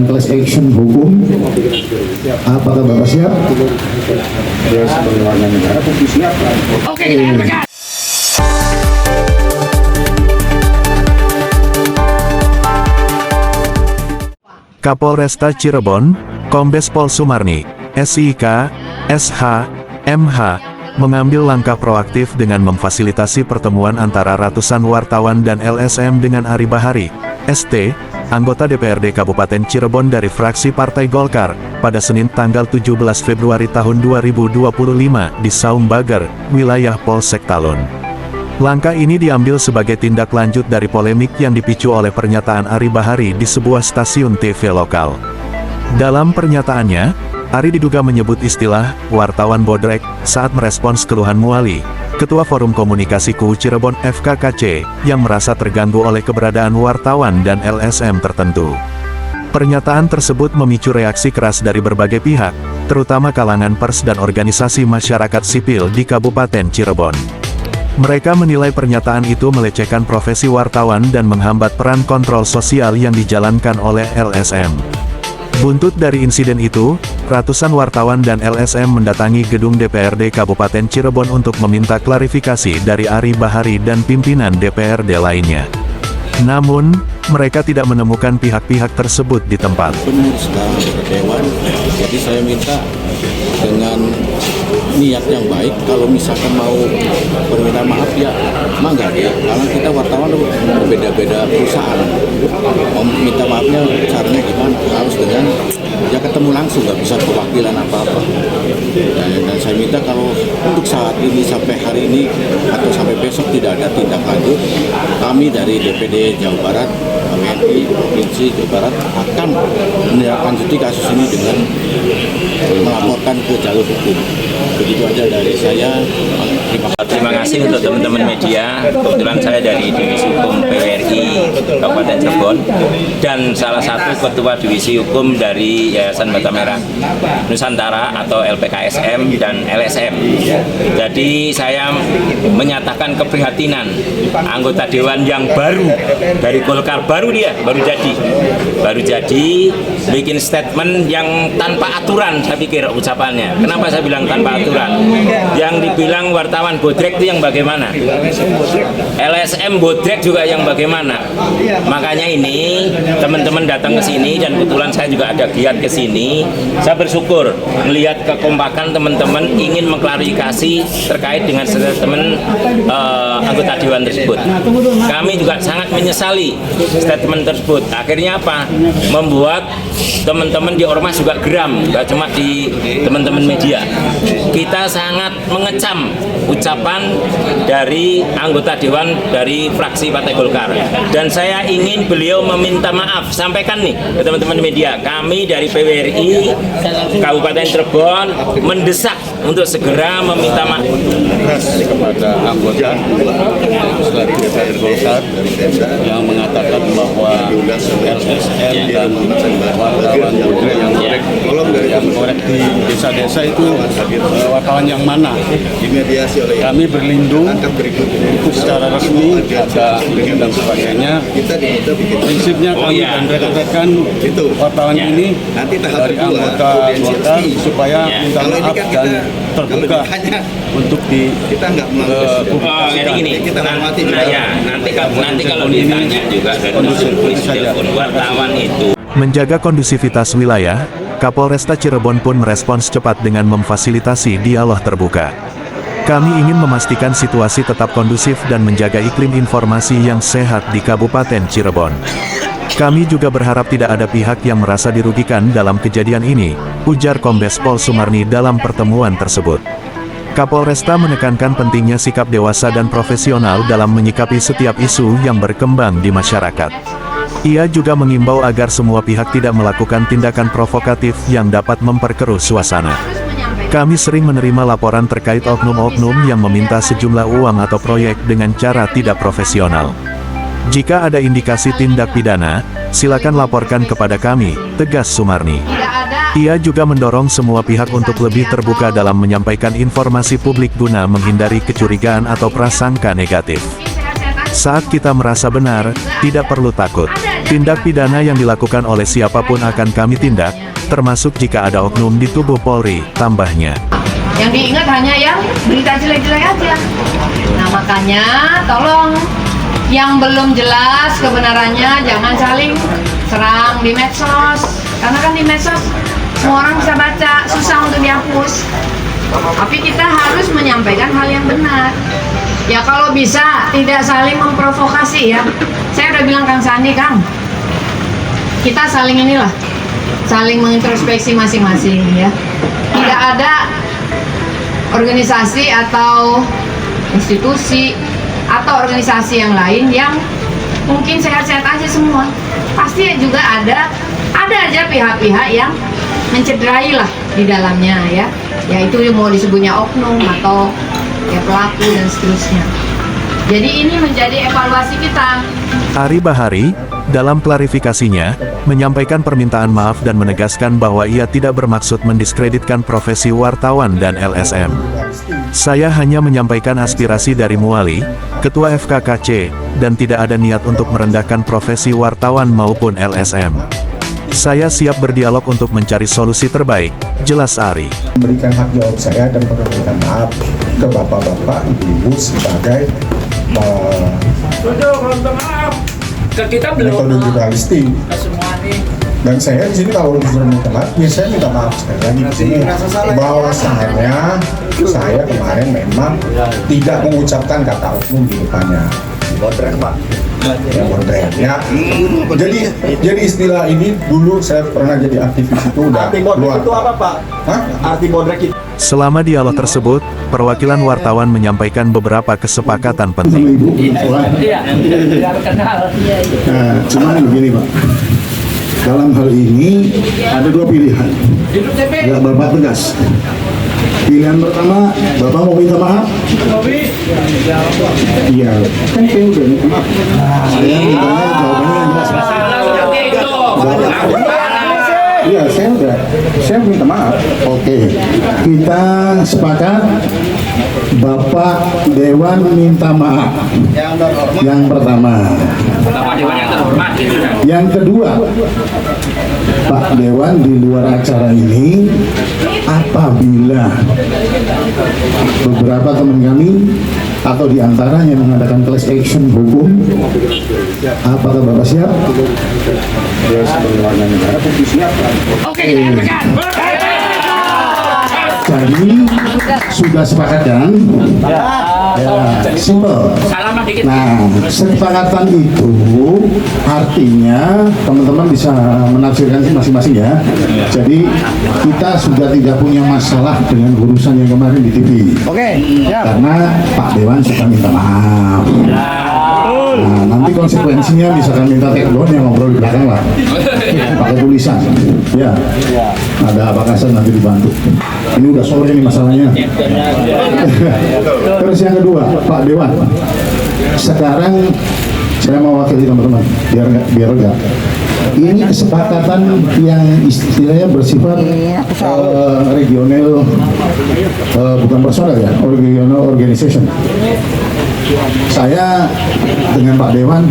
Class action hukum. Apakah Bapak siap? Oke. Kapolresta Cirebon, Kombes Pol Sumarni, SIK, SH, MH, mengambil langkah proaktif dengan memfasilitasi pertemuan antara ratusan wartawan dan LSM dengan Ari Bahari, ST, anggota DPRD Kabupaten Cirebon dari fraksi Partai Golkar, pada Senin tanggal 17 Februari tahun 2025 di Saung Bager, wilayah Polsek Talun. Langkah ini diambil sebagai tindak lanjut dari polemik yang dipicu oleh pernyataan Ari Bahari di sebuah stasiun TV lokal. Dalam pernyataannya, Ari diduga menyebut istilah wartawan bodrek saat merespons keluhan Muali, Ketua Forum Komunikasi KUU Cirebon FKKC, yang merasa terganggu oleh keberadaan wartawan dan LSM tertentu. Pernyataan tersebut memicu reaksi keras dari berbagai pihak, terutama kalangan pers dan organisasi masyarakat sipil di Kabupaten Cirebon. Mereka menilai pernyataan itu melecehkan profesi wartawan dan menghambat peran kontrol sosial yang dijalankan oleh LSM. Buntut dari insiden itu, ratusan wartawan dan LSM mendatangi gedung DPRD Kabupaten Cirebon untuk meminta klarifikasi dari Ari Bahari dan pimpinan DPRD lainnya. Namun, mereka tidak menemukan pihak-pihak tersebut di tempat. Benar sekarang Dewan, jadi saya minta dengan niat yang baik, kalau misalkan mau permintaan maaf ya mangga ya, karena kita wartawan berbeda-beda perusahaan, mau minta maafnya caranya gimana, harus dengan ya ketemu langsung, nggak bisa perwakilan apa-apa. Dan saya minta kalau untuk saat ini sampai hari ini atau sampai besok tidak ada tindak lanjut, kami dari DPD Jawa Barat, WNI Provinsi Jawa Barat akan menindaklanjuti kasus ini dengan melaporkan ke jalur hukum. Begitu aja dari saya. Terima kasih untuk teman-teman media. Kebetulan saya dari Divisi Hukum PWRI Kabupaten Cirebon dan salah satu Ketua Divisi Hukum dari Yayasan Bata Merah Nusantara atau LPKSM dan LSM. Jadi saya menyatakan keprihatinan anggota Dewan yang baru dari Golkar, baru jadi bikin statement yang tanpa aturan. Saya pikir ucapannya. Kenapa saya bilang tanpa aturan? Yang dibilang wartawan bodrek itu yang bagaimana? LSM bodrek juga yang bagaimana? Makanya ini teman-teman datang ke sini dan kebetulan saya juga ada giat ke sini. Saya bersyukur melihat kekompakan teman-teman ingin mengklarifikasi terkait dengan statement anggota Dewan tersebut. Kami juga sangat menyesali statement tersebut. Akhirnya apa? Membuat teman-teman di Ormas juga geram, gak cuma di teman-teman media. Kita sangat mengecam ucapan dari anggota Dewan dari fraksi Partai Golkar. Dan saya ingin beliau meminta maaf, sampaikan nih ke teman-teman media, kami dari PWRI Kabupaten Cirebon mendesak untuk segera meminta maaf Kepada anggota legislatif DPR Golkar yang mengatakan bahwa LSM dan wartawan bodrek yang korek di desa-desa itu wartawan yang mana? Kami berlindung itu secara resmi, ada izin dan sebagainya. Prinsipnya kami dan rekan-rekan wartawan ini dari anggota Golkar supaya minta maaf dan terbuka untuk dipublikasikan. Nanti kalau ditanya juga dari wartawan itu. Menjaga kondusivitas wilayah, Kapolresta Cirebon pun merespons cepat dengan memfasilitasi dialog terbuka. Kami ingin memastikan situasi tetap kondusif dan menjaga iklim informasi yang sehat di Kabupaten Cirebon. Kami juga berharap tidak ada pihak yang merasa dirugikan dalam kejadian ini, ujar Kombes Pol Sumarni dalam pertemuan tersebut. Kapolresta menekankan pentingnya sikap dewasa dan profesional dalam menyikapi setiap isu yang berkembang di masyarakat. Ia juga mengimbau agar semua pihak tidak melakukan tindakan provokatif yang dapat memperkeruh suasana. Kami sering menerima laporan terkait oknum-oknum yang meminta sejumlah uang atau proyek dengan cara tidak profesional. Jika ada indikasi tindak pidana, silakan laporkan kepada kami, tegas Sumarni. Ia juga mendorong semua pihak untuk lebih terbuka dalam menyampaikan informasi publik guna menghindari kecurigaan atau prasangka negatif. Saat kita merasa benar, tidak perlu takut. Tindak pidana yang dilakukan oleh siapapun akan kami tindak, termasuk jika ada oknum di tubuh Polri, tambahnya. Yang diingat hanya yang berita jelek-jelek aja. Nah makanya tolong yang belum jelas kebenarannya jangan saling serang di medsos. Karena kan di medsos semua orang bisa baca, susah untuk dihapus. Tapi kita harus menyampaikan hal yang benar. Ya kalau bisa tidak saling memprovokasi ya. Saya udah bilang Kang Sandi, Kang, kita saling inilah, saling mengintrospeksi masing-masing ya. Tidak ada organisasi atau institusi atau organisasi yang lain yang mungkin sehat-sehat aja semua. Pasti juga ada aja pihak-pihak yang mencederai lah di dalamnya ya. Yaitu mau disebutnya oknum atau ya pelaku dan seterusnya. Jadi ini menjadi evaluasi kita. Ari Bahari, dalam klarifikasinya, menyampaikan permintaan maaf dan menegaskan bahwa ia tidak bermaksud mendiskreditkan profesi wartawan dan LSM. Saya hanya menyampaikan aspirasi dari Muali, Ketua FKKC, dan tidak ada niat untuk merendahkan profesi wartawan maupun LSM. Saya siap berdialog untuk mencari solusi terbaik, jelas Ari. Memberikan hak jawab saya dan permintaan maaf ke bapak-bapak, ibu-ibu sebagai Ke kita metode jurnalistik. Dan saya di sini kalau disuruh minta maaf, ya saya minta maaf sekali lagi di sini bahwasanya saya kemarin memang tidak mengucapkan kata oknum di depannya. Ya, modern. Ya. Jadi istilah ini dulu saya pernah jadi aktivis itu udah keluar. Itu apa, Pak? Hah? Arti bodrek itu. Selama dialog tersebut, perwakilan wartawan menyampaikan beberapa kesepakatan penting. Nah, cuman begini Pak, dalam hal ini ada dua pilihan. Ya, Bapak tegas. Pilihan pertama, Bapak mau minta maaf? Iya, kan saya udah minta maaf. Saya mintanya jawabannya yang jelas. Iya, saya minta maaf. Oke, kita sepakat. Bapak Dewan minta maaf. Yang pertama. Yang kedua, Pak Dewan di luar acara ini, apabila beberapa teman kami atau diantaranya mengadakan class action hukum, apakah Bapak siap? Jadi sudah sepakat kan? Ya, simple. Nah, kesepakatan itu artinya teman-teman bisa menafsirkan masing-masing ya. Jadi kita sudah tidak punya masalah dengan urusan yang kemarin di TV. Karena Pak Dewan sudah minta maaf. Nah, nanti konsekuensinya misalkan minta take down yang ngobrol di belakang lah, pakai tulisan. Ya, ada Pak Kasan nanti dibantu. Ini udah sore nih masalahnya. Terus yang kedua, Pak Dewan. Sekarang saya mau wakili teman-teman, biar enggak. Ini kesepakatan yang istilahnya bersifat regional, bukan personal ya, regional organization. Saya dengan Pak Dewan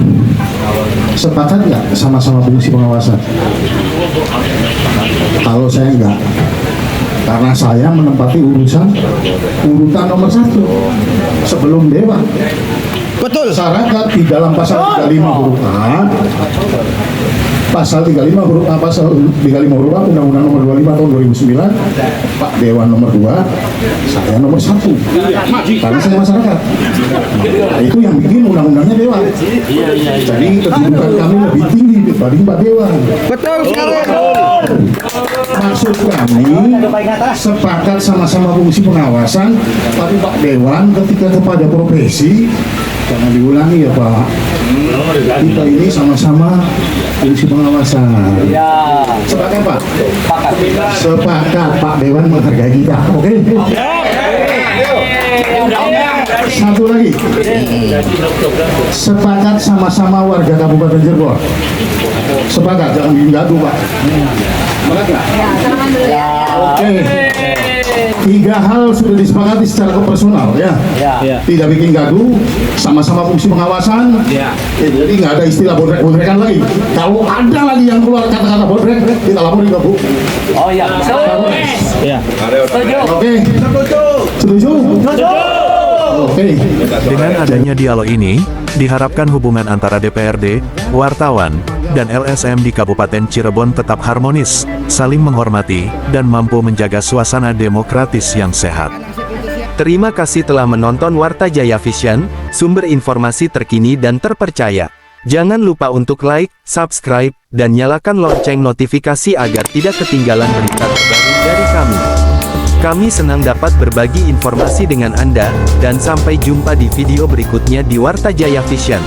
sepakat nggak sama-sama fungsi pengawasan? Kalau saya enggak, karena saya menempati urutan nomor 1 sebelum Dewan. Betul. Syarat di dalam pasal 35 huruf A, pasal 35 huruf A, pasal 35 huruf A, Undang-Undang nomor 25 tahun 2009, Pak Dewan nomor 2, saya nomor 1. Karena saya masyarakat. Nah, itu yang bikin undang-undangnya Dewan. Jadi kedudukan kami lebih tinggi dibanding Pak Dewan. Betul sekali. Maksud kami sepakat sama-sama fungsi pengawasan, tapi Pak Dewan ketika kepada profesi jangan diulangi ya Pak. Kita ini sama-sama fungsi pengawasan. Sepakat Pak? Sepakat Pak Dewan menghargai kita. Oke? Satu lagi. Sepakat sama-sama warga Kabupaten Cirebon. Sepakat, jangan bikin gaduh Pak. Sepakat nggak? Ya, alhamdulillah. Oke. 3 hal sudah disepakati secara personal ya. Tidak bikin gaduh, sama-sama fungsi pengawasan. Jadi nggak ada istilah bodrek-bodrekan lagi. Kalau ada lagi yang keluar kata-kata bodrek, kita laporin ke Bu. Oh ya. Oke. Setuju? Oke. Dengan adanya dialog ini, diharapkan hubungan antara DPRD, wartawan, dan LSM di Kabupaten Cirebon tetap harmonis, saling menghormati, dan mampu menjaga suasana demokratis yang sehat. Terima kasih telah menonton Warta Jaya Vision, sumber informasi terkini dan terpercaya. Jangan lupa untuk like, subscribe, dan nyalakan lonceng notifikasi agar tidak ketinggalan berita terbaru dari kami. Kami senang dapat berbagi informasi dengan Anda, dan sampai jumpa di video berikutnya di Warta Jaya Vision.